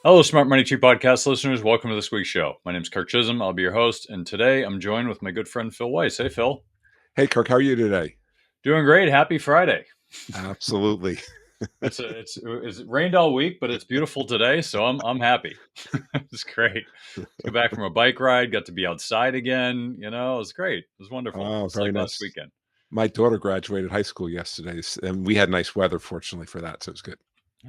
Hello, Smart Money Tree podcast listeners. Welcome to this week's show. My name is Kirk Chisholm. I'll be your host, and today I'm joined with my good friend Phil Weiss. Hey, Phil. Hey, Kirk, how are you today? Doing great. Happy Friday. Absolutely. It's rained all week, but it's beautiful today, so I'm happy. It's great. Got back from a bike ride. Got to be outside again. You know, it was great. It was wonderful. Oh, It's very like last nice. weekend. My daughter graduated high school yesterday, and we had nice weather, fortunately for that, so it's good.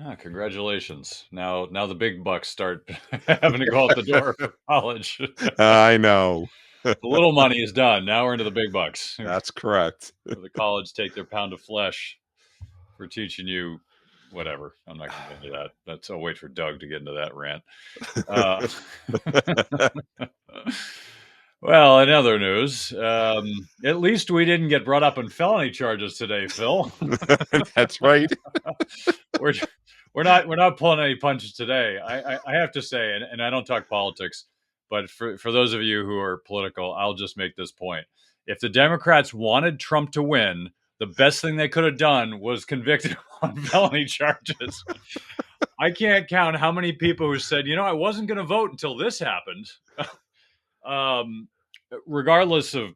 Ah, congratulations. Now the big bucks start having to go out the door for college. I know. The little money is done. Now we're into the big bucks. That's correct. The college take their pound of flesh for teaching you whatever. I'm not going to get into that. I'll wait for Doug to get into that rant. Uh, well, in other news, at least we didn't get brought up in felony charges today, Phil. That's right. we're we're not pulling any punches today. I have to say, and I don't talk politics, but for those of you who are political, I'll just make this point. If the Democrats wanted Trump to win, the best thing they could have done was convict him on felony charges. I can't count how many people who said, I wasn't going to vote until this happened. um, Regardless of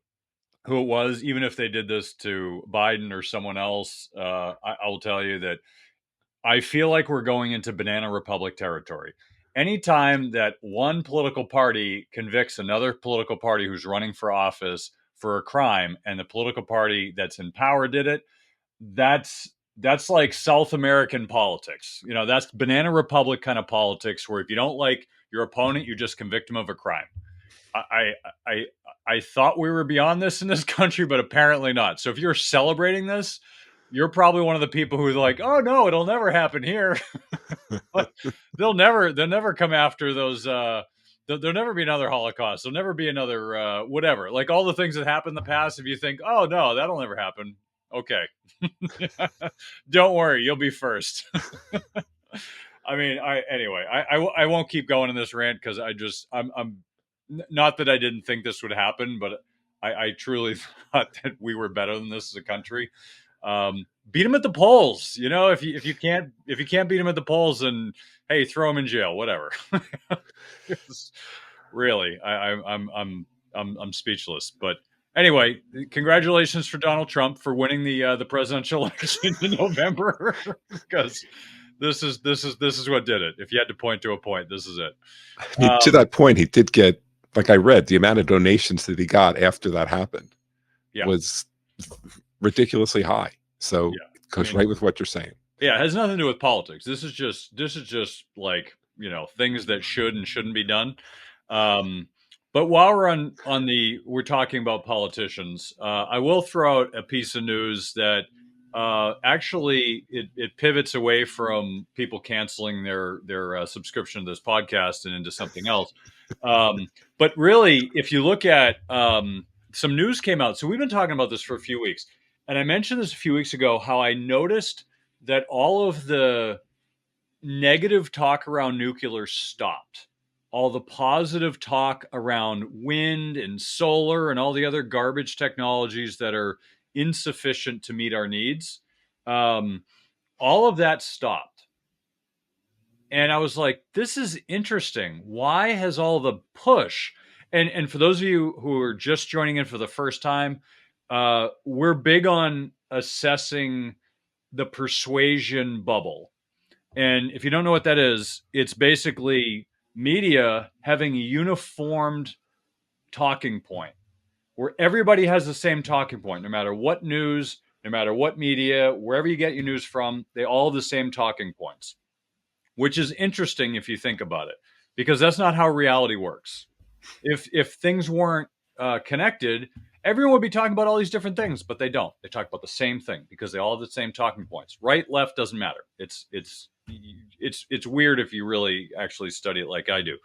who it was, even if they did this to Biden or someone else, I will tell you that I feel like we're going into Banana Republic territory. Anytime that one political party convicts another political party who's running for office for a crime and the political party that's in power did it, that's like South American politics. That's Banana Republic kind of politics where if you don't like your opponent, you just convict them of a crime. I I I thought we were beyond this in this country, but apparently not. So if you're celebrating this, you're probably one of the people who's like, "Oh no, it'll never happen here." But they'll never come after those. There'll never be another Holocaust. There'll never be another whatever. Like all the things that happened in the past. If you think, "Oh no, that'll never happen," okay, don't worry, you'll be first. I mean, I won't keep going in this rant because I'm not that I didn't think this would happen, but I truly thought that we were better than this as a country. Beat them at the polls. If you can't beat them at the polls, then hey, throw them in jail. Whatever. Really, I'm speechless. But anyway, congratulations for Donald Trump for winning the presidential election in November because this is what did it. If you had to point to a point, this is it. To that point, he did get, like I read, the amount of donations that he got after that happened Yeah, was ridiculously high. So yeah. it I goes mean, right with what you're saying. yeah, it has nothing to do with politics. This is just like things that should and shouldn't be done. Um, but while we're talking about politicians, I will throw out a piece of news that actually it pivots away from people canceling their subscription to this podcast and into something else. But really, if you look at some news came out, so we've been talking about this for a few weeks, and I mentioned this a few weeks ago how I noticed that all of the negative talk around nuclear stopped. All the positive talk around wind and solar and all the other garbage technologies that are insufficient to meet our needs, um, all of that stopped. And I was like, this is interesting. Why has all the push? And for those of you who are just joining in for the first time, we're big on assessing the persuasion bubble. And if you don't know what that is, it's basically media having a uniformed talking point where everybody has the same talking point, no matter what news, no matter what media, wherever you get your news from, they all have the same talking points, which is interesting if you think about it, because that's not how reality works. If things weren't connected, everyone would be talking about all these different things, but they don't. They talk about the same thing because they all have the same talking points. Right, left doesn't matter. It's weird if you really actually study it like I do.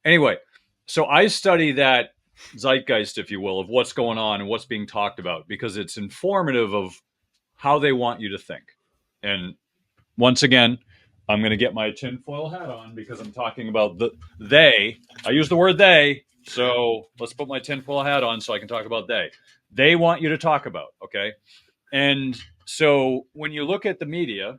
Anyway, so I study that zeitgeist, if you will, of what's going on and what's being talked about because it's informative of how they want you to think. And once again, I'm going to get my tinfoil hat on because I'm talking about they. I use the word they, so let's put my tinfoil hat on so I can talk about they. They want you to talk about, okay? And so when you look at the media,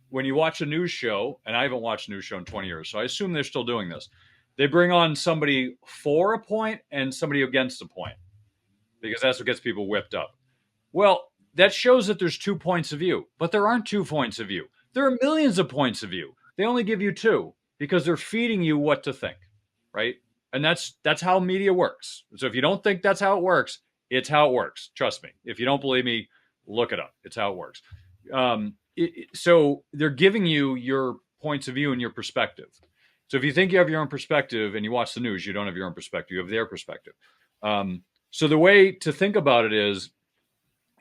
when you watch a news show, and I haven't watched a news show in 20 years, so I assume they're still doing this. They bring on somebody for a point and somebody against a point because that's what gets people whipped up. Well, that shows that there's 2 points of view, but there aren't 2 points of view. There are millions of points of view. They only give you two because they're feeding you what to think, right? And that's how media works. So if you don't think that's how it works, it's how it works. Trust me. If you don't believe me, look it up. It's how it works. So they're giving you your points of view and your perspective. So if you think you have your own perspective and you watch the news, you don't have your own perspective. You have their perspective. So the way to think about it is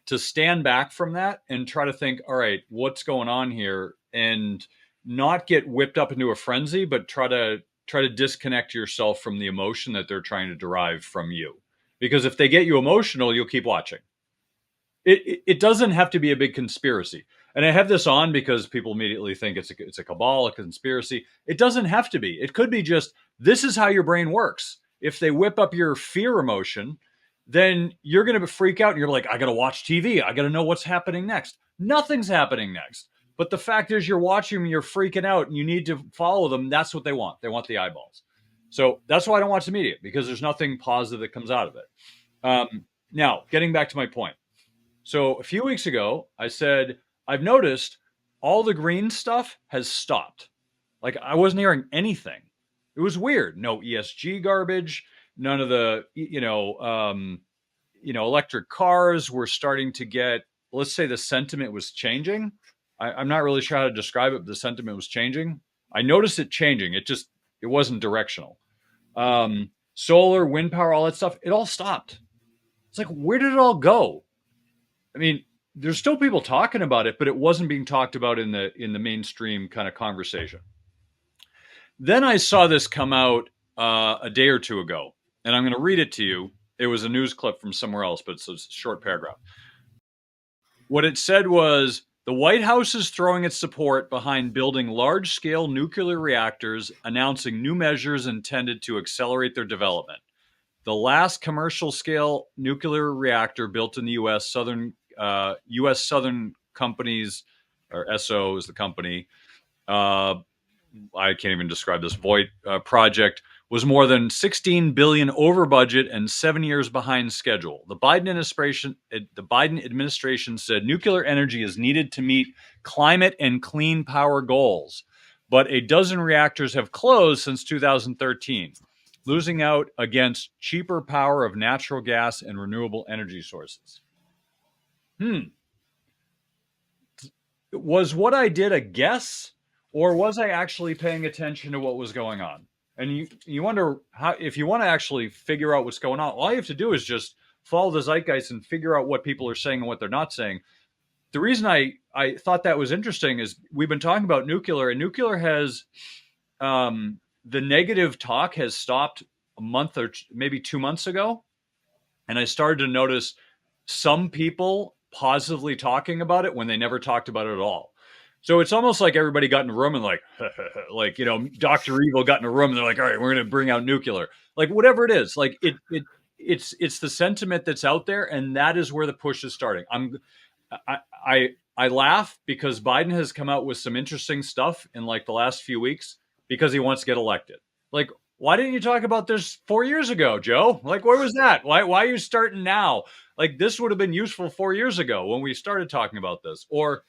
to stand back from that and try to think, all right, what's going on here, and not get whipped up into a frenzy, but try to disconnect yourself from the emotion that they're trying to derive from you. Because if they get you emotional, you'll keep watching. It doesn't have to be a big conspiracy. And I have this on because people immediately think it's a cabal, a conspiracy. It doesn't have to be. It could be just this is how your brain works. If they whip up your fear emotion, then you're going to freak out and you're like, I got to watch TV. I got to know what's happening next. Nothing's happening next. But the fact is, you're watching them, you're freaking out, and you need to follow them. That's what they want. They want the eyeballs. So that's why I don't watch the media, because there's nothing positive that comes out of it. Now, getting back to my point. So a few weeks ago, I said, I've noticed all the green stuff has stopped. Like I wasn't hearing anything. It was weird. No ESG garbage. None of the, electric cars were starting to get, let's say the sentiment was changing. I'm not really sure how to describe it, but the sentiment was changing. I noticed it changing. It wasn't directional. Solar, wind power, all that stuff, it all stopped. It's like, where did it all go? I mean, there's still people talking about it, but it wasn't being talked about in the mainstream kind of conversation. Then I saw this come out a day or two ago, and I'm going to read it to you. It was a news clip from somewhere else, but it's a short paragraph. What it said was, the White House is throwing its support behind building large-scale nuclear reactors, announcing new measures intended to accelerate their development. The last commercial-scale nuclear reactor built in the U.S. Southern companies, or SO is the company. I can't even describe this Voight project, was more than $16 billion over budget and 7 years behind schedule. The Biden administration said nuclear energy is needed to meet climate and clean power goals, but a dozen reactors have closed since 2013, losing out against cheaper power of natural gas and renewable energy sources. Was what I did a guess, or was I actually paying attention to what was going on? And you wonder how, if you want to actually figure out what's going on, all you have to do is just follow the zeitgeist and figure out what people are saying and what they're not saying. The reason I thought that was interesting is we've been talking about nuclear, and nuclear has the negative talk has stopped a month or maybe 2 months ago. And I started to notice some people positively talking about it when they never talked about it at all. So it's almost like everybody got in a room and like, like, Dr. Evil got in a room and they're like, all right, we're going to bring out nuclear. Like whatever it is, like it's the sentiment that's out there, and that is where the push is starting. I laugh because Biden has come out with some interesting stuff in like the last few weeks because he wants to get elected. Like, why didn't you talk about this 4 years ago, Joe? Like, where was that? Why are you starting now? Like, this would have been useful 4 years ago when we started talking about this. Or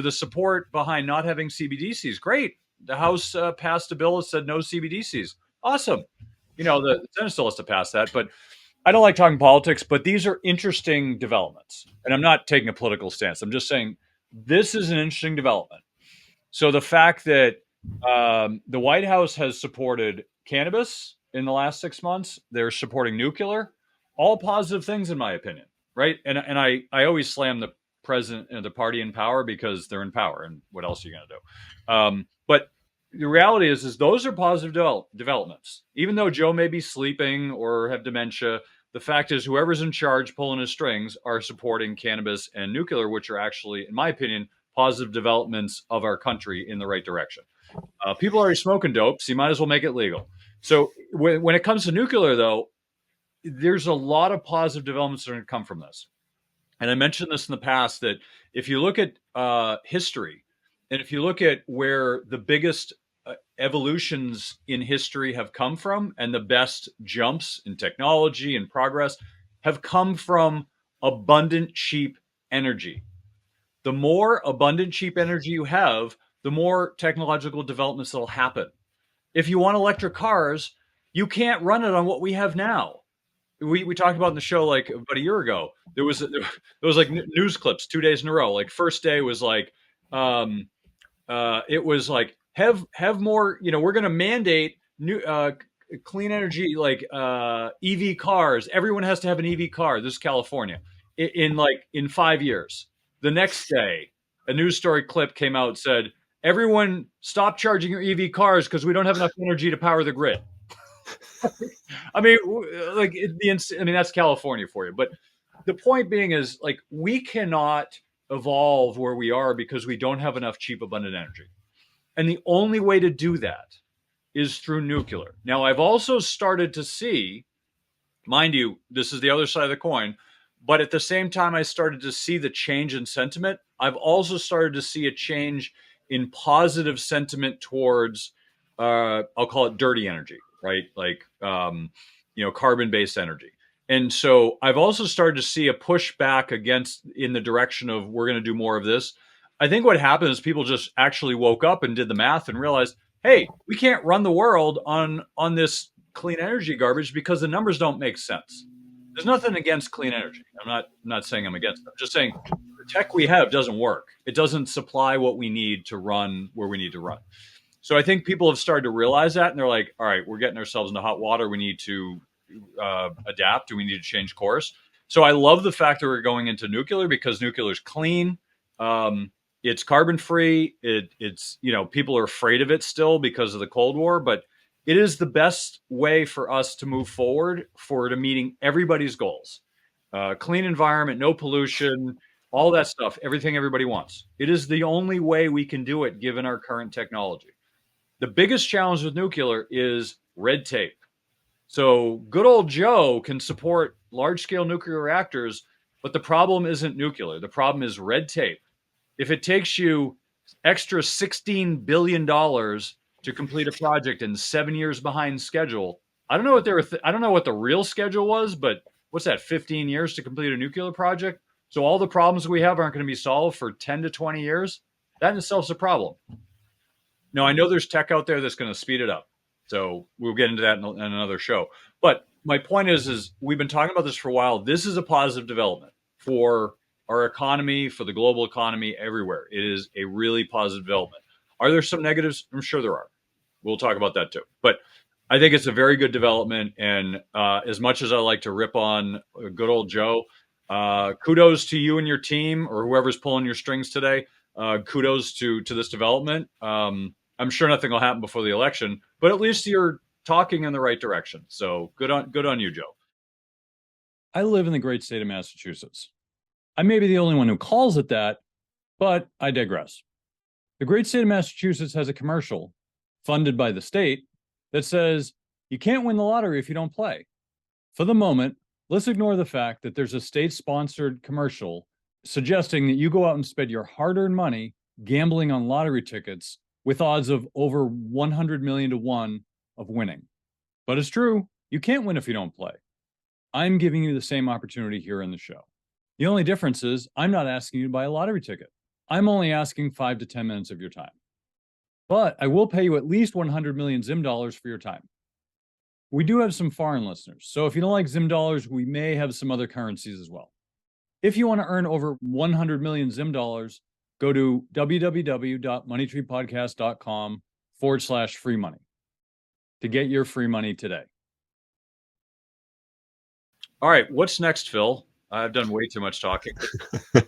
the support behind not having CBDCs. Great. The House passed a bill that said no CBDCs. Awesome. The Senate still has to pass that, but I don't like talking politics, but these are interesting developments. And I'm not taking a political stance. I'm just saying this is an interesting development. So the fact that the White House has supported cannabis in the last 6 months, they're supporting nuclear, all positive things in my opinion, right? And I always slam the president and the party in power because they're in power, and what else are you going to do? But the reality is those are positive developments. Even though Joe may be sleeping or have dementia, the fact is whoever's in charge pulling his strings are supporting cannabis and nuclear, which are actually, in my opinion, positive developments of our country in the right direction. People are already smoking dope, so you might as well make it legal. So when it comes to nuclear, though, there's a lot of positive developments that are going to come from this. And I mentioned this in the past that if you look at history And if you look at where the biggest evolutions in history have come from and the best jumps in technology and progress have come from abundant, cheap energy. The more abundant, cheap energy you have, the more technological developments that will happen. If you want electric cars, you can't run it on what we have now. We talked about in the show like about a year ago. There was like news clips 2 days in a row. Like first day was like um, it was like have more. You know, we're going to mandate new clean energy like EV cars. Everyone has to have an EV car. This is California in 5 years. The next day, a news story clip came out said everyone stop charging your EV cars because we don't have enough energy to power the grid. I mean, like I mean that's California for you. But the point being is like we cannot evolve where we are because we don't have enough cheap abundant energy. And the only way to do that is through nuclear. Now, I've also started to see, mind you, this is the other side of the coin, but at the same time, I started to see the change in sentiment. I've also started to see a change in positive sentiment towards, I'll call it dirty energy, right? Like, carbon based energy. And so I've also started to see a pushback against in the direction of we're going to do more of this. I think what happened is people just actually woke up and did the math and realized, hey, we can't run the world on this clean energy garbage because the numbers don't make sense. There's nothing against clean energy. I'm not saying I'm against it. I'm just saying the tech we have doesn't work. It doesn't supply what we need to run where we need to run. So I think people have started to realize that, and they're like, all right, we're getting ourselves into hot water. We need to adapt. We need to change course. So I love the fact that we're going into nuclear because nuclear is clean. It's carbon free. It's people are afraid of it still because of the Cold War, but it is the best way for us to move forward to meeting everybody's goals. Clean environment, no pollution, all that stuff, everything everybody wants. It is the only way we can do it given our current technology. The biggest challenge with nuclear is red tape. So good old Joe can support large scale nuclear reactors, but the problem isn't nuclear. The problem is red tape. If it takes you extra $16 billion to complete a project and 7 years behind schedule, I don't know what I don't know what the real schedule was, but what's that, 15 years to complete a nuclear project? So all the problems we have aren't going to be solved for 10 to 20 years. That in itself is a problem. Now, I know there's tech out there that's going to speed it up. So we'll get into that in another show. But my point is we've been talking about this for a while. This is a positive development for our economy, for the global economy, everywhere. It is a really positive development. Are there some negatives? I'm sure there are. We'll talk about that too. But I think it's a very good development. And as much as I like to rip on good old Joe, kudos to you and your team or whoever's pulling your strings today. Kudos to this development. I'm sure nothing will happen before the election, but at least you're talking in the right direction. So good on you, Joe. I live in the great state of Massachusetts. I may be the only one who calls it that, but I digress. The great state of Massachusetts has a commercial funded by the state that says you can't win the lottery if you don't play. For the moment, let's ignore the fact that there's a state-sponsored commercial suggesting that you go out and spend your hard-earned money gambling on lottery tickets with odds of over 100 million to 1 of winning. But it's true, you can't win if you don't play. I'm giving you the same opportunity here in the show. The only difference is I'm not asking you to buy a lottery ticket. I'm only asking 5 to 10 minutes of your time. But I will pay you at least 100 million Zim dollars for your time. We do have some foreign listeners, so if you don't like Zim dollars, we may have some other currencies as well. If you want to earn over 100 million Zim dollars, go to www.moneytreepodcast.com/free money to get your free money today. All right, what's next, Phil? I've done way too much talking. I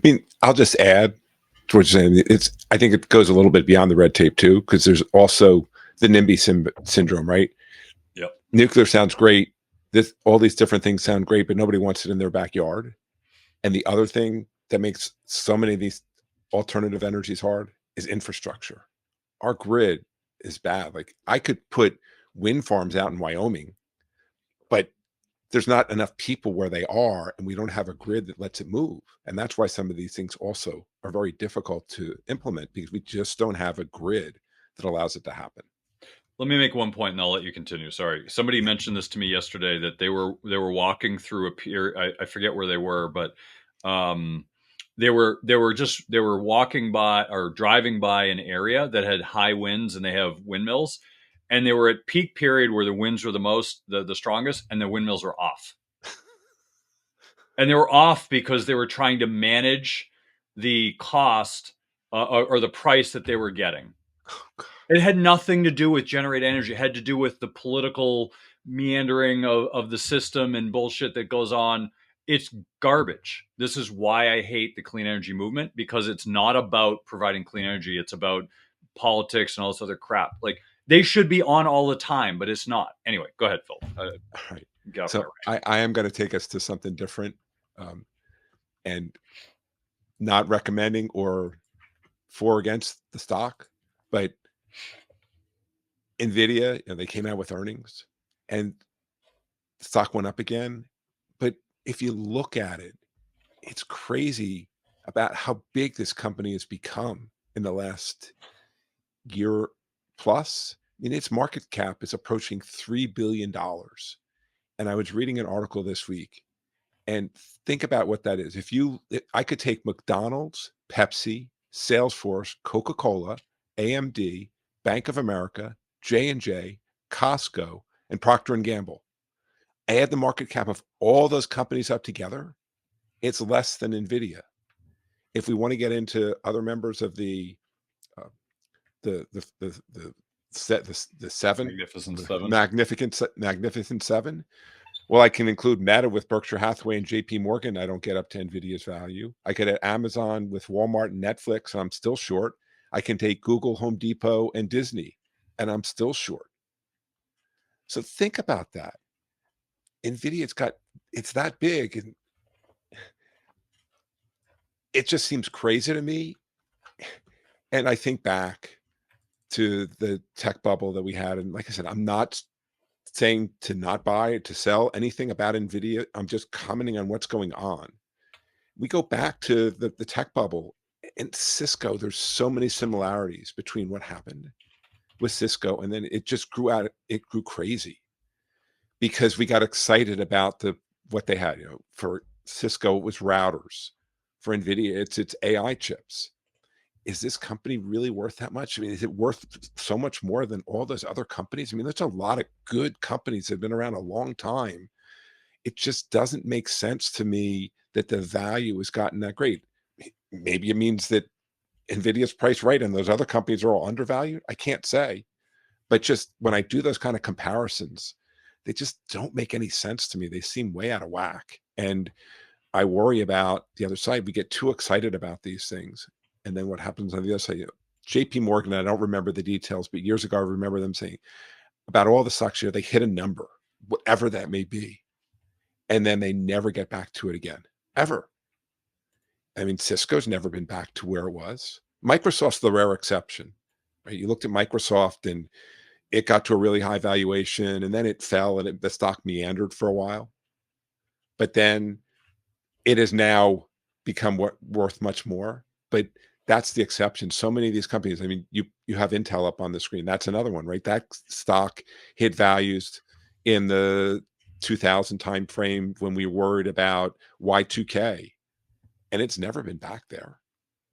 mean, I'll just add towards saying I think it goes a little bit beyond the red tape too, because there's also the NIMBY syndrome, right? Yep. Nuclear sounds great. All these different things sound great, but nobody wants it in their backyard. And the other thing that makes so many of these alternative energies hard is infrastructure. Our grid is bad. Like I could put wind farms out in Wyoming, but there's not enough people where they are, and we don't have a grid that lets it move. And that's why some of these things also are very difficult to implement, because we just don't have a grid that allows it to happen. Let me make one point and I'll let you continue. Sorry. Somebody mentioned this to me yesterday that they were walking through a pier. I forget where they were, but um they were walking by or driving by an area that had high winds and they have windmills, and they were at peak period where the winds were the strongest, and the windmills were off. And they were off because they were trying to manage the cost, or the price that they were getting. It had nothing to do with generate energy. It had to do with the political meandering of the system and bullshit that goes on. It's garbage. This is why I hate the clean energy movement, because it's not about providing clean energy. It's about politics and all this other crap. Like, they should be on all the time, but it's not. Anyway, go ahead, Phil. All right. Get off my So I am going to take us to something different, um, and not recommending or for or against the stock, but Nvidia, they came out with earnings and the stock went up again. But if you look at it, it's crazy about how big this company has become in the last year plus. I mean, its market cap is approaching $3 billion. And I was reading an article this week, and think about what that is. I could take McDonald's, Pepsi, Salesforce, Coca-Cola, AMD, Bank of America, J&J, Costco, and Procter and Gamble. Add the market cap of all those companies up together, it's less than Nvidia. If we want to get into other members of uh, the set the seven, Magnificent the Seven. magnificent seven. Well, I can include Meta with Berkshire Hathaway and JP Morgan. I don't get up to Nvidia's value. I could add Amazon with Walmart and Netflix, and I'm still short. I can take Google, Home Depot, and Disney, and I'm still short. So think about that. It's that big, and it just seems crazy to me. And I think back to the tech bubble that we had, and like I said, I'm not saying to not buy, to sell anything about Nvidia. I'm just commenting on what's going on. We go back to the tech bubble and Cisco. There's so many similarities between what happened with Cisco, and then it just grew out. It grew crazy because we got excited about what they had. For Cisco, it was routers. For Nvidia, it's AI chips. Is this company really worth that much? I mean, is it worth so much more than all those other companies? I mean, there's a lot of good companies that have been around a long time. It just doesn't make sense to me that the value has gotten that great. Maybe it means that Nvidia's priced right and those other companies are all undervalued. I can't say. But just when I do those kind of comparisons, they just don't make any sense to me. They seem way out of whack. And I worry about the other side. We get too excited about these things. And then what happens on the other side? JP Morgan, I don't remember the details, but years ago, I remember them saying about all the stocks here, they hit a number, whatever that may be. And then they never get back to it again, ever. I mean, Cisco's never been back to where it was. Microsoft's the rare exception, right? You looked at Microsoft and it got to a really high valuation and then it fell and the stock meandered for a while. But then it has now become worth much more. But that's the exception. So many of these companies, I mean, you have Intel up on the screen. That's another one, right? That stock hit values in the 2000 time frame when we were worried about Y2K, and it's never been back there.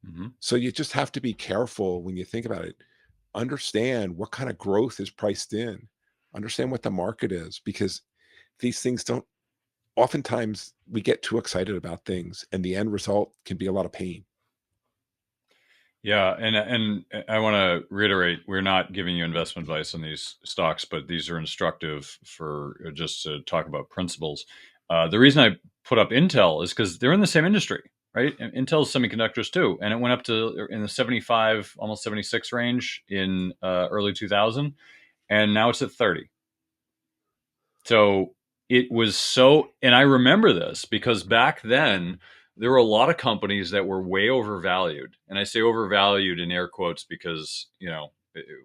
Mm-hmm. So you just have to be careful when you think about it. Understand what kind of growth is priced in. Understand what the market is, because these things don't, oftentimes we get too excited about things and the end result can be a lot of pain. Yeah, and I want to reiterate, we're not giving you investment advice on these stocks, but these are instructive for just to talk about principles. The reason I put up Intel is because they're in the same industry, right? And Intel's semiconductors too, and it went up to in the 75, almost 76 range in early 2000, and now it's at 30. So it was so, and I remember this because back then there were a lot of companies that were way overvalued. And I say overvalued in air quotes because,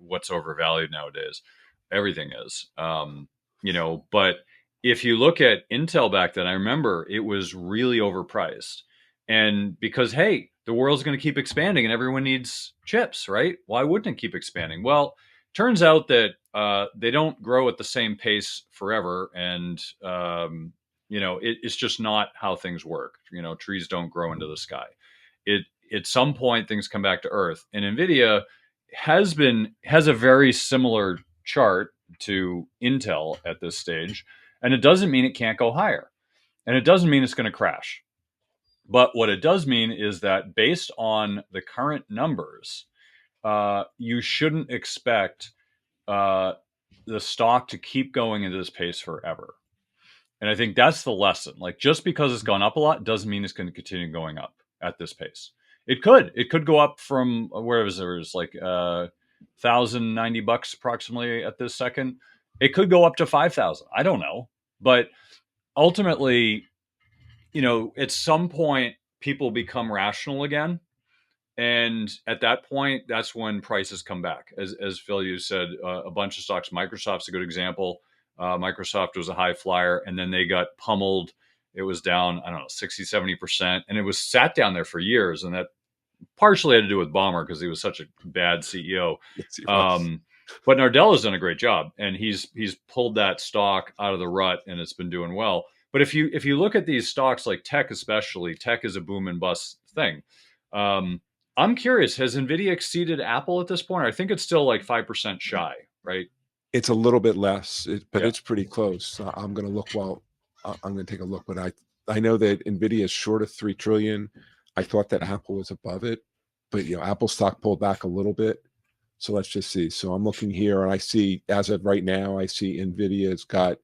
what's overvalued nowadays? Everything is, but if you look at Intel back then, I remember it was really overpriced. And because, hey, the world's going to keep expanding and everyone needs chips, right? Why wouldn't it keep expanding? Well, turns out that they don't grow at the same pace forever. And, it's just not how things work. Trees don't grow into the sky. It At some point things come back to earth. And NVIDIA has a very similar chart to Intel at this stage, and it doesn't mean it can't go higher. And it doesn't mean it's going to crash. But what it does mean is that based on the current numbers, you shouldn't expect uh, the stock to keep going into this pace forever. And I think that's the lesson. Like, just because it's gone up a lot doesn't mean it's going to continue going up at this pace. It could. It could go up from where was there was like $1,090 approximately at this second. It could go up to 5,000. I don't know, but ultimately, at some point, people become rational again, and at that point, that's when prices come back. As Phil, you said, a bunch of stocks. Microsoft's a good example. Microsoft was a high flyer, and then they got pummeled. It was down, I don't know, 60, 70%. And it was sat down there for years. And that partially had to do with Ballmer because he was such a bad CEO. Yes, he was. But Nardella's done a great job, and he's pulled that stock out of the rut, and it's been doing well. But if you look at these stocks like tech, especially tech is a boom and bust thing. I'm curious, has Nvidia exceeded Apple at this point? I think it's still like 5% shy, right? It's a little bit less, but Yeah. it's pretty close. I'm going to look. I'm going to take a look, but I know that Nvidia is short of 3 trillion. I thought that Apple was above it, but Apple stock pulled back a little bit. So let's just see. So I'm looking here, and I see, as of right now, I see Nvidia's got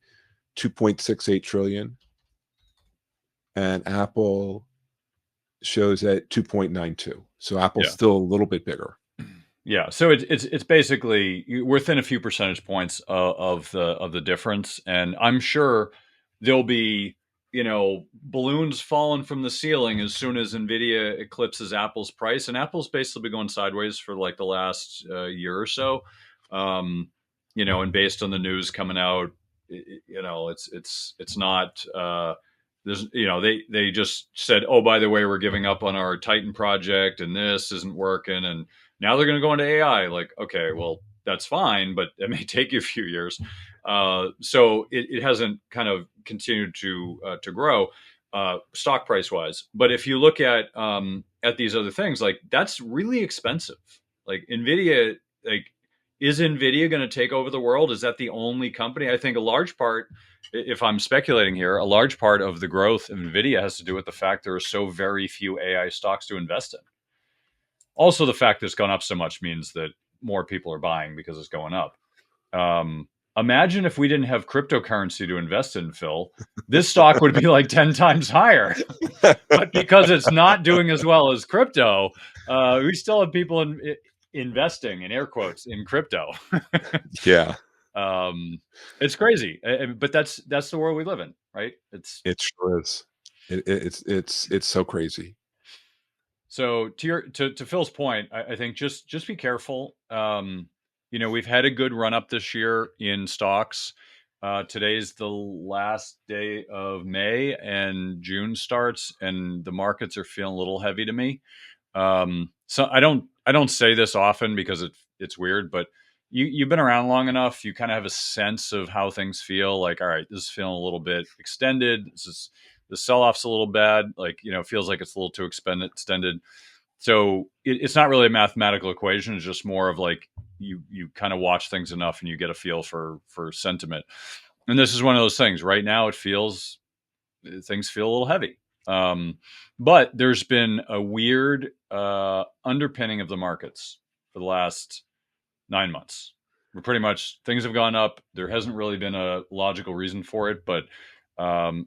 2.68 trillion, and Apple shows at 2.92. So Apple's Yeah. still a little bit bigger. Yeah, so it's basically within a few percentage points of the difference, and I'm sure there'll be balloons falling from the ceiling as soon as Nvidia eclipses Apple's price, and Apple's basically been going sideways for like the last year or so, and based on the news coming out, it's not. There's they just said, oh, by the way, we're giving up on our Titan project and this isn't working, and now they're going to go into AI. Like, okay, well, that's fine, but it may take you a few years. So it hasn't kind of continued to grow stock price wise. But if you look at these other things, like that's really expensive. Like Nvidia, like is Nvidia going to take over the world? Is that the only company? I think a large part, if I'm speculating here, a large part of the growth of Nvidia has to do with the fact there are so very few AI stocks to invest in. Also, the fact that it's gone up so much means that more people are buying because it's going up. Imagine if we didn't have cryptocurrency to invest in, Phil. This stock would be like 10 times higher. But because it's not doing as well as crypto, we still have people investing, in air quotes, in crypto. Yeah, It's crazy, but that's the world we live in, right? it sure is. It's so crazy. So to Phil's point, I think just be careful. We've had a good run up this year in stocks. Today's the last day of May, and June starts, and the markets are feeling a little heavy to me. So I don't say this often because it's weird, but you've been around long enough, you kind of have a sense of how things feel. Like, all right, this is feeling a little bit extended. The sell off's a little bad. Like, it feels like it's a little too extended. So it's not really a mathematical equation. It's just more of like you kind of watch things enough and you get a feel for sentiment. And this is one of those things. Right now, things feel a little heavy. But there's been a weird underpinning of the markets for the last 9 months. We're pretty much things have gone up. There hasn't really been a logical reason for it, but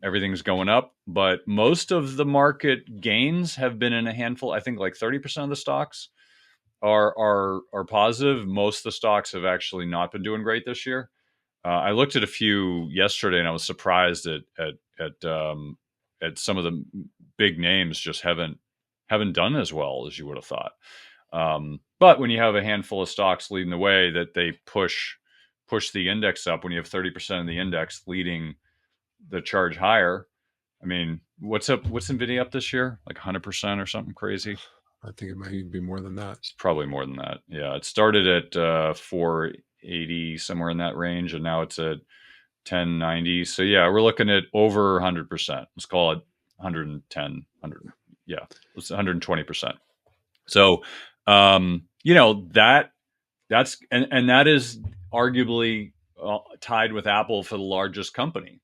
everything's going up. But most of the market gains have been in a handful. I think like 30% of the stocks are positive. Most of the stocks have actually not been doing great this year. I looked at a few yesterday, and I was surprised at some of the big names just haven't done as well as you would have thought. But when you have a handful of stocks leading the way, that they push the index up, when you have 30% of the index leading that charge higher. I mean, what's up? What's Nvidia up this year? Like 100% or something crazy? I think it might even be more than that. It's probably more than that. Yeah, it started at 480 somewhere in that range, and now it's at 1090. So yeah, we're looking at over 100%. Let's call it 110, 100. Yeah, it's 120%. So, that's and that is arguably tied with Apple for the largest company.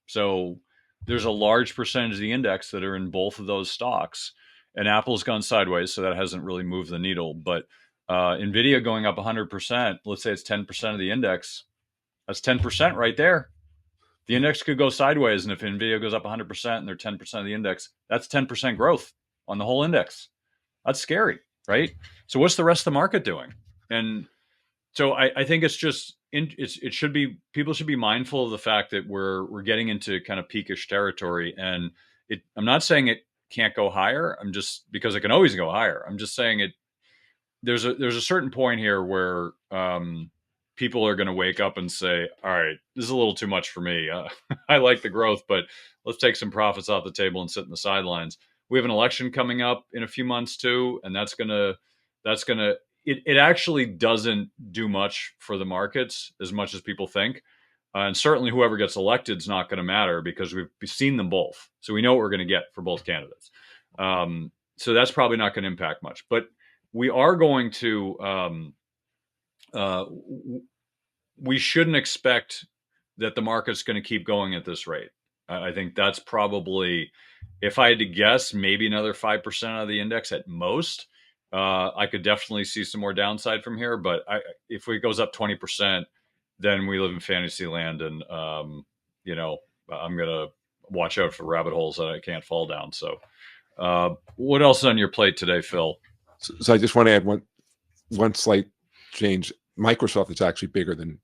So there's a large percentage of the index that are in both of those stocks, and Apple's gone sideways, so that hasn't really moved the needle. But Nvidia going up 100%, let's say it's 10% of the index, that's 10% right there. The index could go sideways, and if Nvidia goes up 100% and they're 10% of the index, that's 10% growth on the whole index. That's scary, right? So what's the rest of the market doing? And so I think it's just it should be, people should be mindful of the fact that we're getting into kind of peakish territory, and I'm not saying it can't go higher. I'm just, because it can always go higher. I'm just saying it, there's a certain point here where people are going to wake up and say, all right, this is a little too much for me. I like the growth, but let's take some profits off the table and sit in the sidelines. We have an election coming up in a few months too, and that's gonna it actually doesn't do much for the markets as much as people think. And certainly whoever gets elected is not going to matter, because we've seen them both, so we know what we're going to get for both candidates. So that's probably not going to impact much, but we are going to uh, we shouldn't expect that the market's going to keep going at this rate. I think that's probably, if I had to guess, maybe another 5% of the index at most. I could definitely see some more downside from here, but if it goes up 20%, then we live in fantasy land, and I'm gonna watch out for rabbit holes that I can't fall down. So, what else is on your plate today, Phil? So I just want to add one slight change. Microsoft is actually bigger than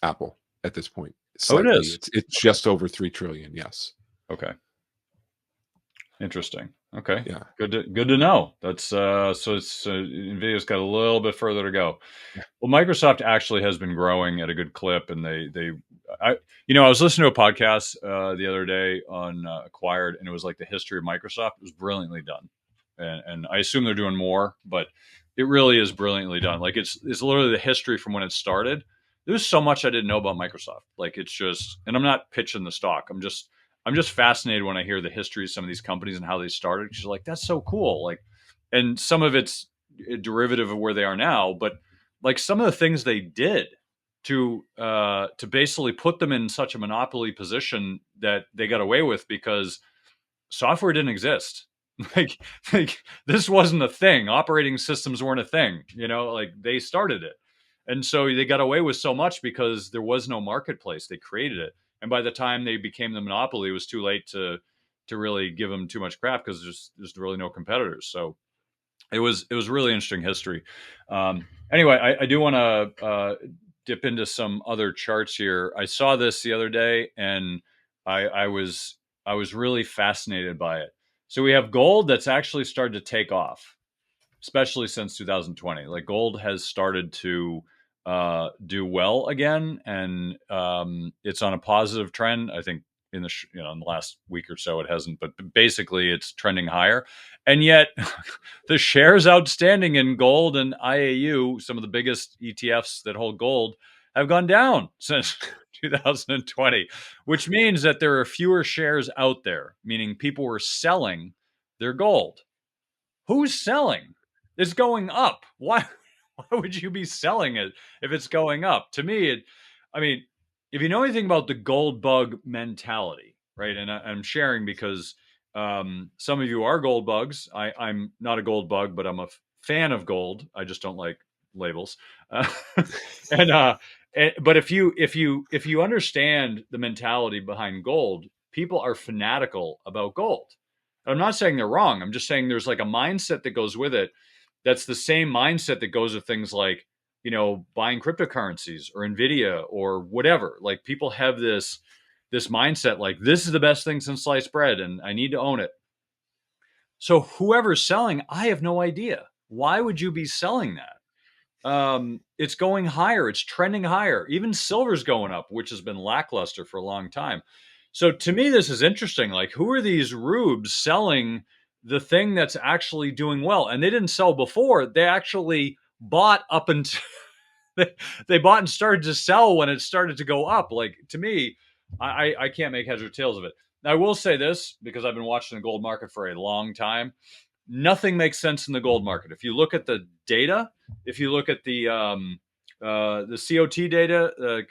Apple at this point. Oh, it Slightly. is. It's just over 3 trillion. Yes. Okay. Interesting. Okay. Yeah. Good to know. That's so it's Nvidia's got a little bit further to go. Yeah. Well, Microsoft actually has been growing at a good clip, and I was listening to a podcast the other day on Acquired, and it was like the history of Microsoft. It was brilliantly done, and I assume they're doing more, but it really is brilliantly done. Like it's literally the history from when it started. There's so much I didn't know about Microsoft. Like it's just, and I'm not pitching the stock. I'm just fascinated when I hear the history of some of these companies and how they started. She's like, that's so cool. Like, and some of it's a derivative of where they are now, but like some of the things they did to basically put them in such a monopoly position that they got away with, because software didn't exist. like like this wasn't a thing. Operating systems weren't a thing. Like they started it, and so they got away with so much because there was no marketplace. They created it, and by the time they became the monopoly, it was too late to really give them too much crap, because there's really no competitors. So it was really interesting history. Anyway, I do want to dip into some other charts here. I saw this the other day, and I was really fascinated by it. So we have gold that's actually started to take off, especially since 2020. Like gold has started to do well again, and it's on a positive trend. I think in in the last week or so it hasn't, but basically it's trending higher. And yet, the shares outstanding in gold and IAU, some of the biggest ETFs that hold gold, have gone down since 2020, which means that there are fewer shares out there, meaning people were selling their gold. Who's selling? It's going up. Why? Why would you be selling it if it's going up? To me, I mean, if you know anything about the gold bug mentality, right? And I'm sharing because some of you are gold bugs. I'm not a gold bug, but I'm a fan of gold. I just don't like labels. Uh, and but if you understand the mentality behind gold, people are fanatical about gold. I'm not saying they're wrong. I'm just saying there's like a mindset that goes with it. That's the same mindset that goes with things like, buying cryptocurrencies or Nvidia or whatever. Like people have this mindset like this is the best thing since sliced bread and I need to own it. So whoever's selling, I have no idea. Why would you be selling that? It's going higher. It's trending higher. Even silver's going up, which has been lackluster for a long time. So to me, this is interesting. Like, who are these rubes selling the thing that's actually doing well? And they didn't sell before. They actually bought up until they bought and started to sell when it started to go up. Like, to me, I can't make heads or tails of it. Now, I will say this because I've been watching the gold market for a long time. Nothing makes sense in the gold market. If you look at the data, if you look at the COT data,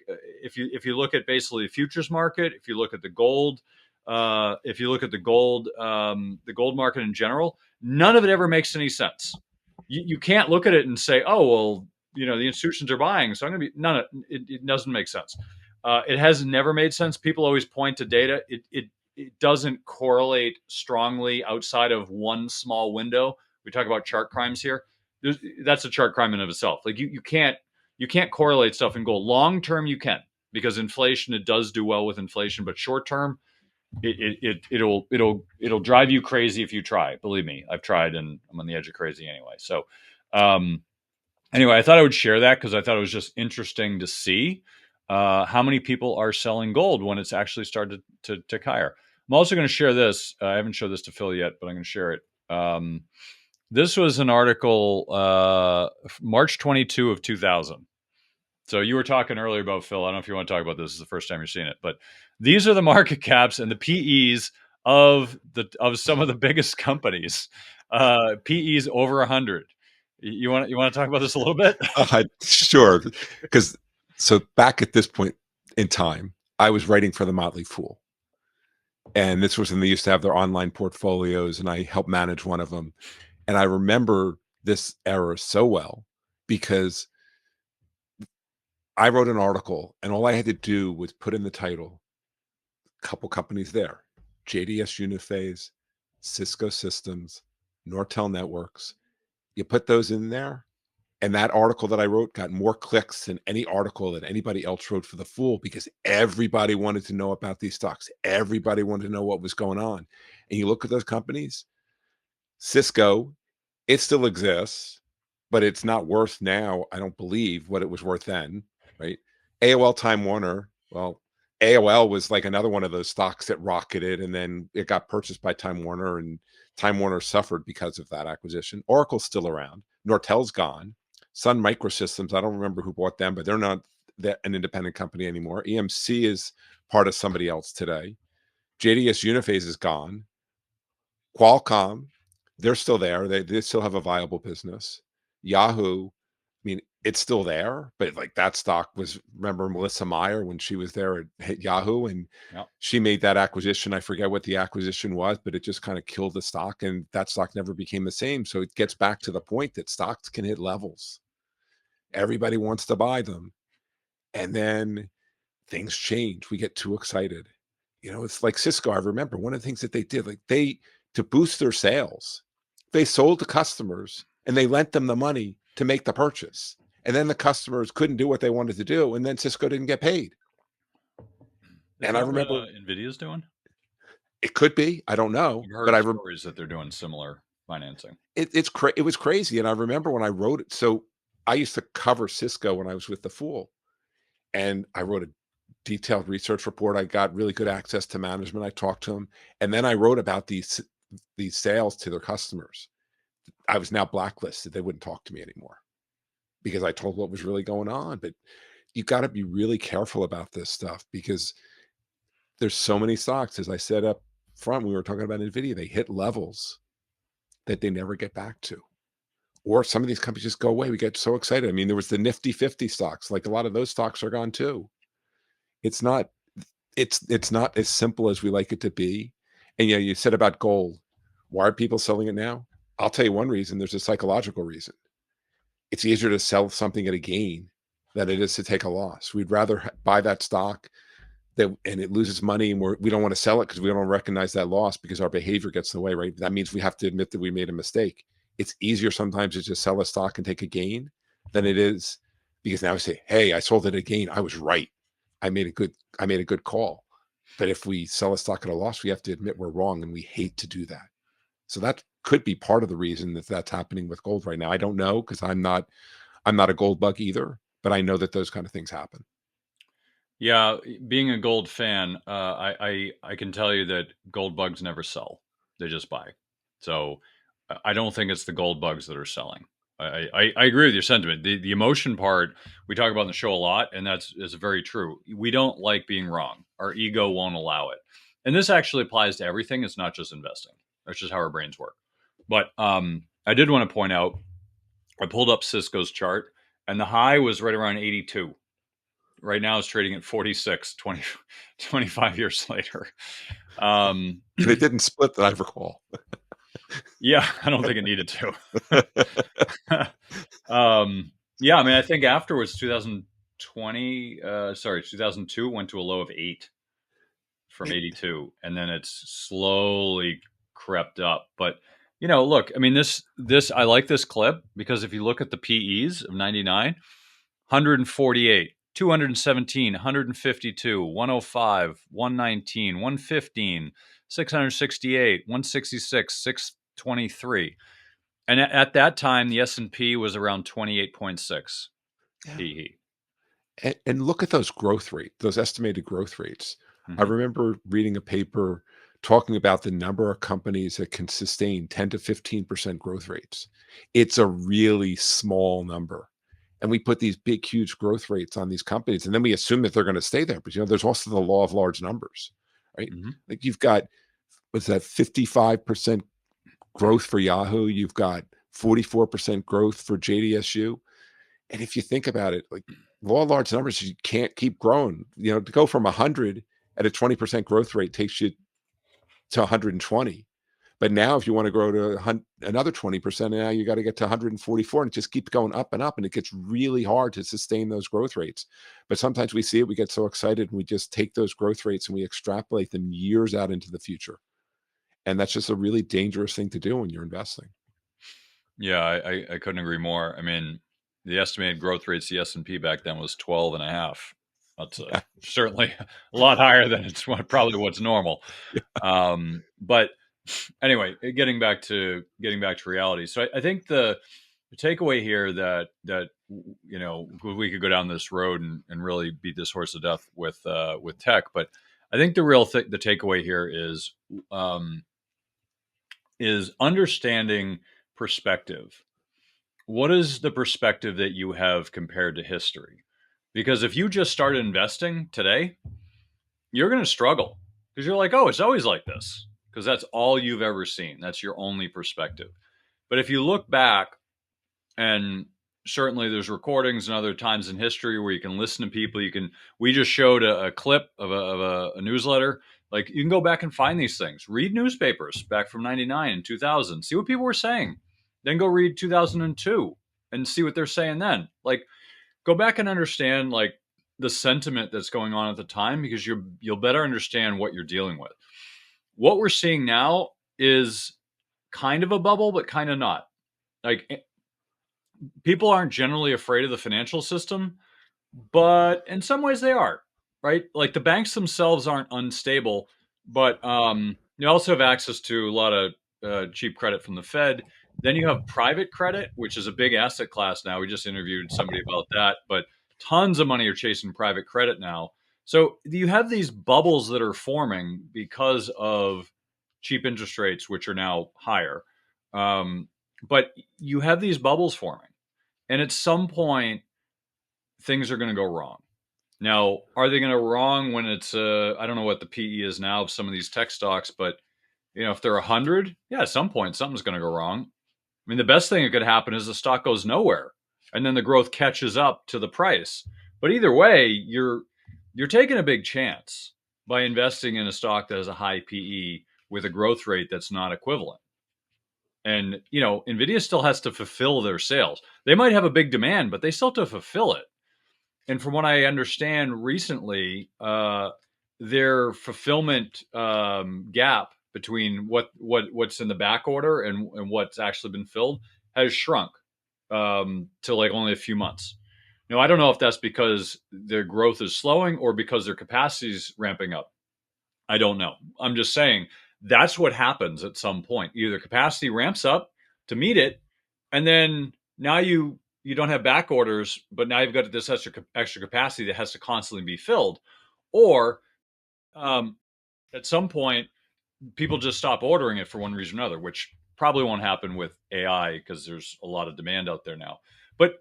if you look at basically the futures market, if you look at the gold, if you look at the gold market in general, none of it ever makes any sense. You can't look at it and say, oh well, the institutions are buying, so I'm going to be none of it. It doesn't make sense. It has never made sense. People always point to data. It doesn't correlate strongly outside of one small window. We talk about chart crimes here. That's a chart crime in of itself. Like you can't correlate stuff and go long term. You can, because inflation, it does do well with inflation, but short term, it'll drive you crazy if you try. Believe me, I've tried and I'm on the edge of crazy anyway. So um, anyway, I thought I would share that because I thought it was just interesting to see how many people are selling gold when it's actually started to tick higher. I'm also going to share this. I haven't showed this to Phil yet, but I'm going to share it. This was an article, March 22 of 2000. So you were talking earlier about, Phil, I don't know if you want to talk about this. This is the first time you're seeing it, but these are the market caps and the PEs of some of the biggest companies. PEs over 100. You want to talk about this a little bit? Sure. Because so back at this point in time, I was writing for the Motley Fool. And this was when they used to have their online portfolios, and I helped manage one of them. And I remember this era so well because I wrote an article, and all I had to do was put in the title, a couple companies there, JDS Uniphase, Cisco Systems, Nortel Networks. You put those in there, and that article that I wrote got more clicks than any article that anybody else wrote for the Fool, because everybody wanted to know about these stocks. Everybody wanted to know what was going on. And you look at those companies, Cisco, it still exists, but it's not worth now, I don't believe, what it was worth then, right? AOL Time Warner, well, AOL was like another one of those stocks that rocketed, and then it got purchased by Time Warner, and Time Warner suffered because of that acquisition. Oracle's still around. Nortel's gone. Sun Microsystems, I don't remember who bought them, but they're not an independent company anymore. EMC is part of somebody else today. JDS Uniphase is gone. Qualcomm, they're still there. They still have a viable business. Yahoo, I mean, it's still there, but like that stock was, remember Melissa Meyer when she was there at Yahoo, and Yep. she made that acquisition. I forget what the acquisition was, but it just kind of killed the stock, and that stock never became the same. So it gets back to the point that stocks can hit levels. Everybody wants to buy them. And then things change. We get too excited. It's like Cisco. I remember one of the things that they did, like to boost their sales, they sold to customers and they lent them the money to make the purchase. And then the customers couldn't do what they wanted to do. And then Cisco didn't get paid. Is And I that what remember Nvidia's doing? it could be, I don't know, I've but heard stories that they're doing similar financing. it was crazy. And I remember when I wrote it. So I used to cover Cisco when I was with the Fool, and I wrote a detailed research report. I got really good access to management. I talked to them, and then I wrote about these sales to their customers. I was now blacklisted. They wouldn't talk to me anymore because I told what was really going on. But you got to be really careful about this stuff, because there's so many stocks. As I said up front, we were talking about Nvidia. They hit levels that they never get back to, or some of these companies just go away. We get so excited. I mean, there was the Nifty 50 stocks. Like a lot of those stocks are gone too. It's not it's not as simple as we like it to be. And you said about gold. Why are people selling it now? I'll tell you one reason. There's a psychological reason. It's easier to sell something at a gain than it is to take a loss. We'd rather buy that stock and it loses money, and we don't want to sell it because we don't recognize that loss, because our behavior gets in the way, right? That means we have to admit that we made a mistake. It's easier sometimes to just sell a stock and take a gain than it is, because now we say, hey, I sold it at a gain. I was right. I made a good call. But if we sell a stock at a loss, we have to admit we're wrong, and we hate to do that. So that could be part of the reason that that's happening with gold right now. I don't know, because I'm not a gold bug either, but I know that those kind of things happen. Yeah, being a gold fan, I can tell you that gold bugs never sell; they just buy. So I don't think it's the gold bugs that are selling. I agree with your sentiment. The emotion part we talk about in the show a lot, and that's is very true. We don't like being wrong. Our ego won't allow it, and this actually applies to everything. It's not just investing. That's just how our brains work. But I did want to point out. I pulled up Cisco's chart, and the high was right around 82. Right now it's trading at 46, 25 years later. Um, And it didn't split that I recall. yeah, I don't think it needed to. Yeah, I mean, I think afterwards, 2020, sorry, 2002 went to a low of 8 from 82, and then it's slowly crept up. But look, I mean, this I like this clip because if you look at the PEs of 99, 148, 217, 152, 105, 119, 115, 668, 166, 623. And at that time, the S&P was around 28.6 Yeah. PE. And look at those growth rate, those estimated growth rates. I Mhm. remember reading a paper talking about the number of companies that can sustain 10 to 15% growth rates. It's a really small number. And we put these big, huge growth rates on these companies, and then we assume that they're going to stay there. But there's also the law of large numbers, right? Mhm. Like you've got what's that 55% growth for Yahoo, you've got 44% growth for JDSU. And if you think about it, like law of large numbers, you can't keep growing. To go from 100 at a 20% growth rate takes you to 120. But now, if you want to grow to another 20%, now you got to get to 144, and it just keeps going up and up. And it gets really hard to sustain those growth rates. But sometimes we see it, we get so excited, and we just take those growth rates and we extrapolate them years out into the future. And that's just a really dangerous thing to do when you're investing. Yeah, I couldn't agree more. I mean, the estimated growth rates the S&P back then was 12 and a half. That's certainly a lot higher than probably what's normal. But anyway, getting back to reality. So I think the takeaway here that we could go down this road and really beat this horse to death with tech, but I think the takeaway here is understanding perspective. What is the perspective that you have compared to history? Because if you just started investing today, you're going to struggle because you're like, oh, it's always like this because that's all you've ever seen. That's your only perspective. But if you look back, and certainly there's recordings and other times in history where you can listen to people, we just showed a clip of a newsletter. Like you can go back and find these things, read newspapers back from 99 and 2000, see what people were saying, then go read 2002 and see what they're saying then. Like go back and understand like the sentiment that's going on at the time because you'll better understand what you're dealing with. What we're seeing now is kind of a bubble, but kind of not. Like people aren't generally afraid of the financial system, but in some ways they are, right? Like the banks themselves aren't unstable, but you also have access to a lot of cheap credit from the Fed. Then you have private credit, which is a big asset class now. We just interviewed somebody about that, but tons of money are chasing private credit now. So you have these bubbles that are forming because of cheap interest rates, which are now higher. But you have these bubbles forming. And at some point, things are going to go wrong. Now, are they going to wrong when it's I don't know what the PE is now of some of these tech stocks, but if they're 100, yeah, at some point something's going to go wrong. I mean, the best thing that could happen is the stock goes nowhere, and then the growth catches up to the price. But either way, you're taking a big chance by investing in a stock that has a high PE with a growth rate that's not equivalent. And Nvidia still has to fulfill their sales. They might have a big demand, but they still have to fulfill it. And from what I understand recently, their fulfillment gap between what's in the back order and what's actually been filled has shrunk to like only a few months. Now, I don't know if that's because their growth is slowing or because their capacity is ramping up. I don't know. I'm just saying that's what happens at some point. Either capacity ramps up to meet it, and then now you don't have back orders, but now you've got this extra capacity that has to constantly be filled, or um, at some point people just stop ordering it for one reason or another, which probably won't happen with AI because there's a lot of demand out there now. But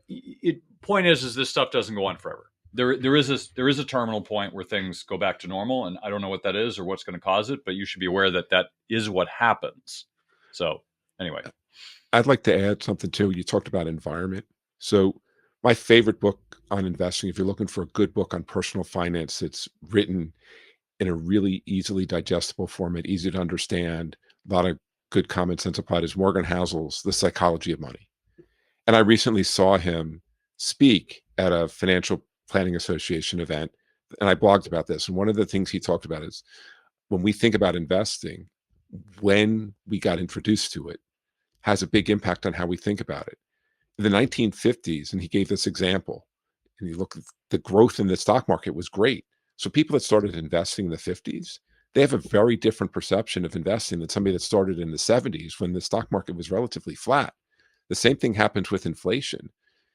point is this stuff doesn't go on forever. There is a terminal point where things go back to normal, and I don't know what that is or what's going to cause it, but you should be aware that that is what happens. So anyway, I'd like to add something too. You talked about environment. So my favorite book on investing, if you're looking for a good book on personal finance, it's written in a really easily digestible format, easy to understand, a lot of good common sense applied, is Morgan Housel's The Psychology of Money. And I recently saw him speak at a financial planning association event, and I blogged about this. And one of the things he talked about is when we think about investing, when we got introduced to it has a big impact on how we think about it. In the 1950s, and he gave this example, and you look at the growth in the stock market was great. So people that started investing in the 50s, they have a very different perception of investing than somebody that started in the 70s when the stock market was relatively flat. The same thing happens with inflation.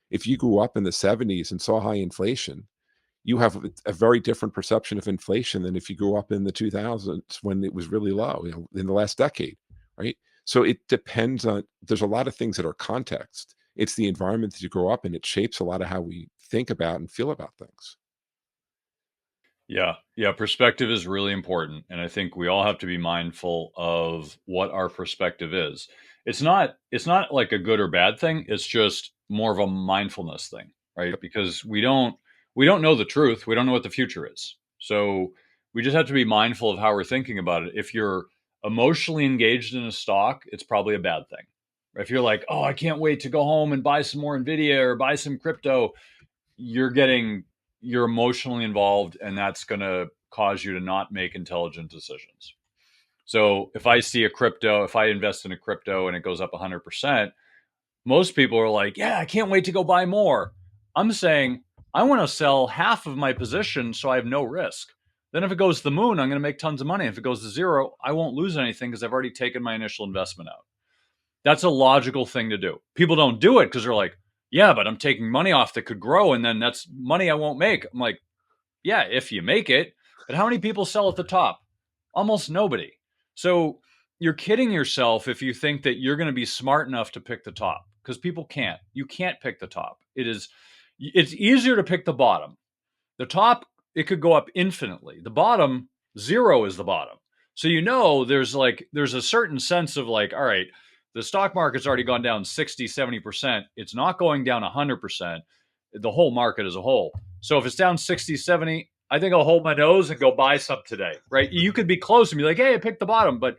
If you grew up in the 70s and saw high inflation, you have a very different perception of inflation than if you grew up in the 2000s when it was really low, in the last decade, right? So it depends on, there's a lot of things that are context. It's the environment that you grow up in. It shapes a lot of how we think about and feel about things. yeah, yeah, perspective is really important, and I think we all have to be mindful of what our perspective is. It's not like a good or bad thing. It's just more of a mindfulness thing, right? Yep. Because we don't know the truth. We don't know what the future is. So we just have to be mindful of how we're thinking about it. If you're emotionally engaged in a stock, it's probably a bad thing. If you're like, "Oh, I can't wait to go home and buy some more Nvidia or buy some crypto," you're getting you're emotionally involved, and that's going to cause you to not make intelligent decisions. So if I invest in a crypto and it goes up 100%, most people are like, yeah, I can't wait to go buy more. I'm saying I want to sell half of my position so I have no risk. Then if it goes to the moon, I'm going to make tons of money. If it goes to zero, I won't lose anything because I've already taken my initial investment out. That's a logical thing to do. People don't do it because they're like, yeah, but I'm taking money off that could grow, and then that's money I won't make. I'm like, yeah, if you make it. But how many people sell at the top? Almost nobody. So you're kidding yourself if you think that you're going to be smart enough to pick the top, because people can't. You can't pick the top. It's easier to pick the bottom. The top, it could go up infinitely. The bottom, zero is the bottom. So there's a certain sense of like, all right, the stock market's already gone down 60, 70%. It's not going down 100%, the whole market as a whole. So if it's down 60, 70, I think I'll hold my nose and go buy some today, right? You could be close and be like, hey, I picked the bottom, but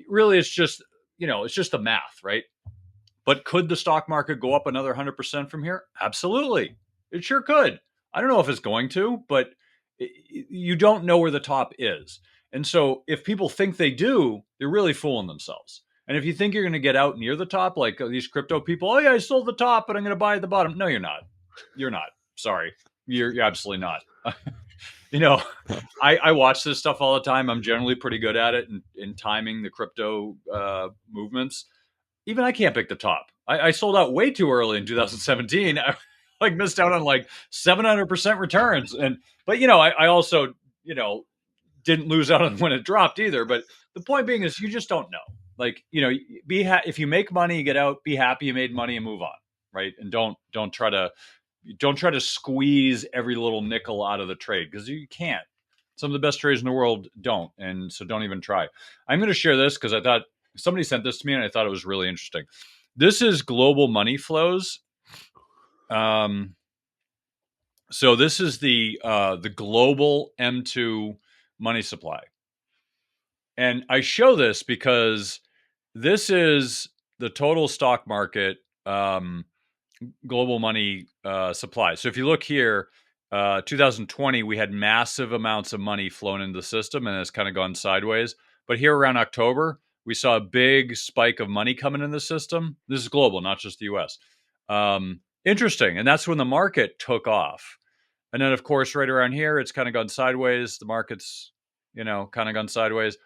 really it's just the math, right? But could the stock market go up another 100% from here? Absolutely. It sure could. I don't know if it's going to, but you don't know where the top is. And so if people think they do, they're really fooling themselves. And if you think you're going to get out near the top, like these crypto people, oh yeah, I sold the top, but I'm going to buy at the bottom. No, you're not. You're not. Sorry. You're absolutely not. you know, I watch this stuff all the time. I'm generally pretty good at it in timing the crypto movements. Even I can't pick the top. I sold out way too early in 2017. I like missed out on like 700% returns. But I also didn't lose out on when it dropped either. But the point being is you just don't know. Like if you make money, you get out. Be happy you made money and move on, right? And don't try to squeeze every little nickel out of the trade because you can't. Some of the best traders in the world don't, and so don't even try. I'm going to share this because I thought somebody sent this to me and I thought it was really interesting. This is global money flows. Um, so this is the global M2 money supply, and I show this because this is the total stock market. Global money supply. So if you look here, 2020, we had massive amounts of money flown into the system and it's kind of gone sideways. But here around October, we saw a big spike of money coming in the system. This is global, not just the US. Interesting. And that's when the market took off. And then, of course, right around here, it's kind of gone sideways. The market's, kind of gone sideways.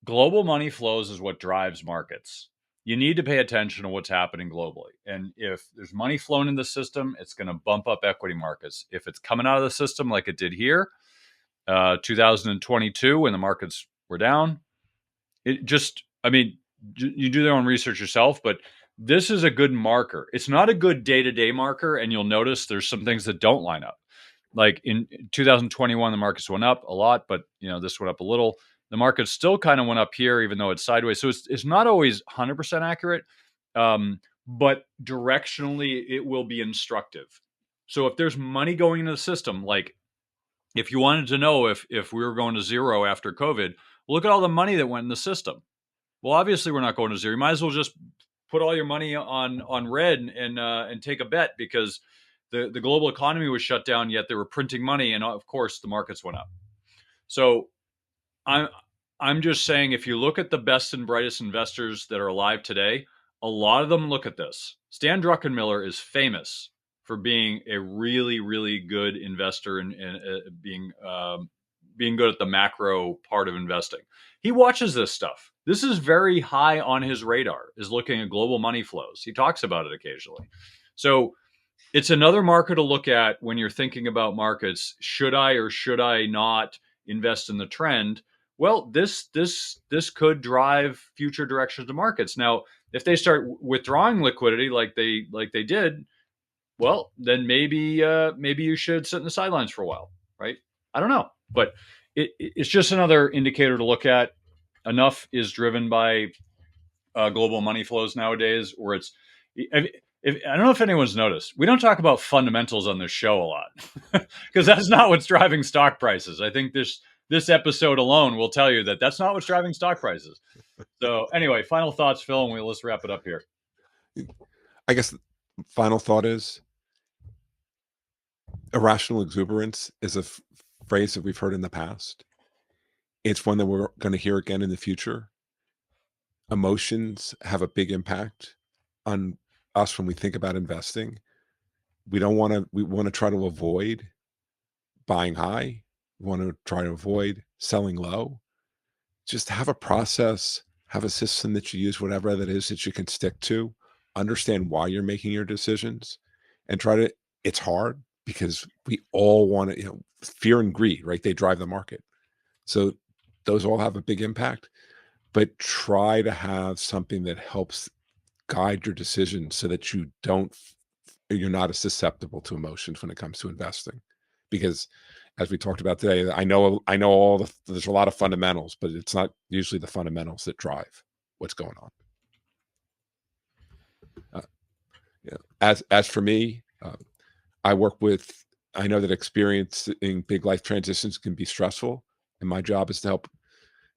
Global money flows is what drives markets. You need to pay attention to what's happening globally. And if there's money flowing in the system, it's going to bump up equity markets. If it's coming out of the system like it did here, 2022 when the markets were down. It just, I mean, you do their own research yourself, but this is a good marker. It's not a good day-to-day marker, and you'll notice there's some things that don't line up. Like in 2021, the markets went up a lot, but this went up a little. The market still kind of went up here, even though it's sideways. So it's not always 100% accurate, but directionally it will be instructive. So if there's money going into the system, like if you wanted to know if we were going to zero after COVID, look at all the money that went in the system. Well, obviously we're not going to zero. You might as well just put all your money on red and take a bet, because the global economy was shut down, yet they were printing money, and of course the markets went up. So I'm just saying, if you look at the best and brightest investors that are alive today, a lot of them look at this. Stan Druckenmiller is famous for being a really, really good investor and being good at the macro part of investing. He watches this stuff. This is very high on his radar, is looking at global money flows. He talks about it occasionally. So it's another marker to look at when you're thinking about markets. Should I or should I not invest in the trend? Well, this could drive future directions of markets. Now, if they start withdrawing liquidity like they did, well, then maybe you should sit in the sidelines for a while, right? I don't know, but it's just another indicator to look at. Enough is driven by global money flows nowadays, or it's. I don't know if anyone's noticed, we don't talk about fundamentals on this show a lot, because that's not what's driving stock prices. I think this episode alone will tell you that that's not what's driving stock prices. So anyway, final thoughts, Phil, and let's wrap it up here. I guess the final thought is irrational exuberance is a phrase that we've heard in the past. It's one that we're going to hear again in the future. Emotions have a big impact on us when we think about investing. We want to try to avoid buying high. We want to try to avoid selling low. Just have a process, have a system that you use, whatever that is that you can stick to. Understand why you're making your decisions, and it's hard because we all want to, fear and greed, right? They drive the market. So those all have a big impact, but try to have something that helps guide your decisions so that you're not as susceptible to emotions when it comes to investing. Because as we talked about today, I know there's a lot of fundamentals, but it's not usually the fundamentals that drive what's going on. As for me, I know that experiencing big life transitions can be stressful, and my job is to help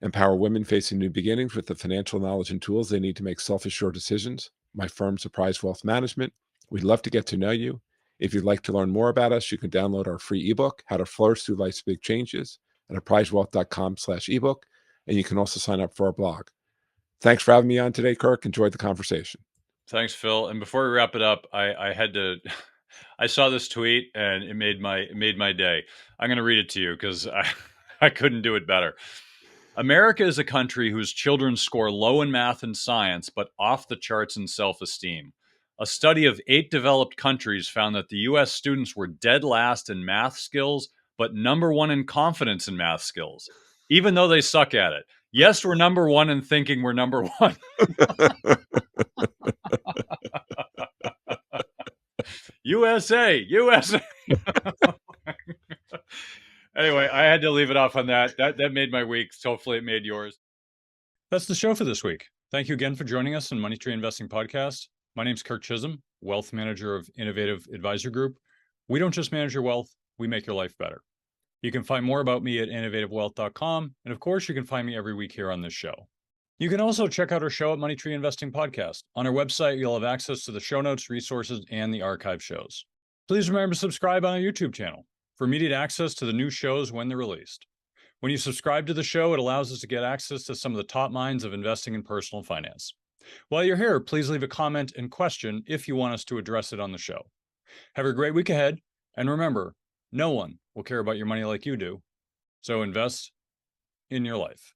empower women facing new beginnings with the financial knowledge and tools they need to make self-assured decisions. My firm, Surprise Wealth Management. We'd love to get to know you. If you'd like to learn more about us, you can download our free ebook, How to Flourish Through Life's Big Changes, at apprisewealth.com/ebook. And you can also sign up for our blog. Thanks for having me on today, Kirk. Enjoyed the conversation. Thanks, Phil. And before we wrap it up, I had to. I saw this tweet and it made my day. I'm going to read it to you because I couldn't do it better. America is a country whose children score low in math and science, but off the charts in self-esteem. A study of 8 developed countries found that the U.S. students were dead last in math skills, but number 1 in confidence in math skills, even though they suck at it. Yes, we're number 1 in thinking we're number 1. USA. Anyway, I had to leave it off on that. That made my week. So hopefully it made yours. That's the show for this week. Thank you again for joining us on Money Tree Investing Podcast. My name's Kirk Chisholm, wealth manager of Innovative Advisor Group. We don't just manage your wealth, we make your life better. You can find more about me at innovativewealth.com. And of course, you can find me every week here on this show. You can also check out our show at Money Tree Investing Podcast. On our website, you'll have access to the show notes, resources, and the archive shows. Please remember to subscribe on our YouTube channel for immediate access to the new shows when they're released. When you subscribe to the show, it allows us to get access to some of the top minds of investing in personal finance. While you're here, please leave a comment and question if you want us to address it on the show. Have a great week ahead, and remember, no one will care about your money like you do, so invest in your life.